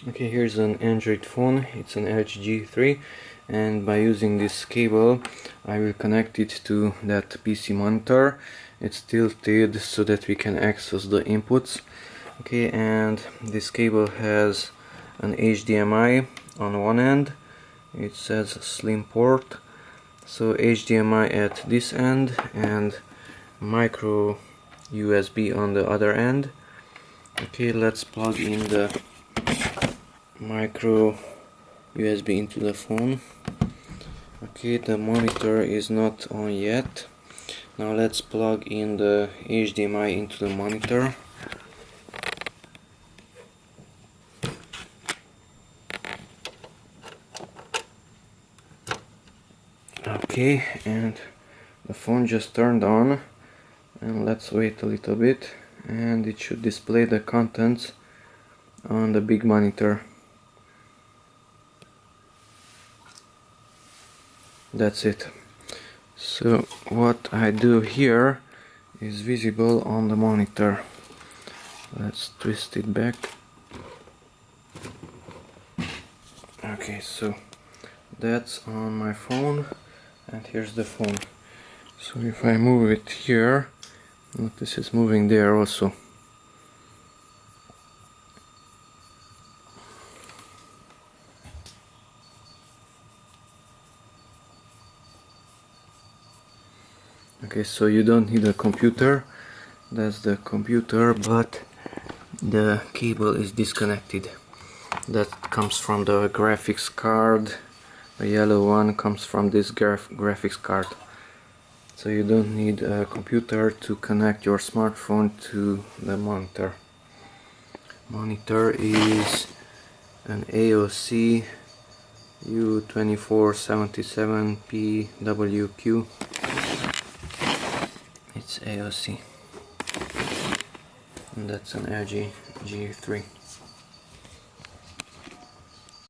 Okay, here's an Android phone. It's an LG G3, and by using this cable I will connect it to that PC monitor. It's tilted so that we can access the inputs. Okay, and this cable has an HDMI on one end. It says SlimPort, so HDMI at this end and micro USB on the other end. Okay, let's plug in the micro USB into the phone. Okay, the monitor is not on yet. Now let's plug in the HDMI into the monitor. Okay, and the phone just turned on, and let's wait a little bit and it should display the contents on the big monitor. That's it. So what I do here is visible on the monitor. Let's twist it back. Okay, so that's on my phone, and here's the phone. So if I move it here, notice it's moving there also. Okay, so you don't need a computer. That's the computer, but the cable is disconnected. That comes from the graphics card. The yellow one comes from this graphics card. So you don't need a computer to connect your smartphone to the monitor. Monitor is an AOC U2477PWQ. It's AOC, and that's an LG G3.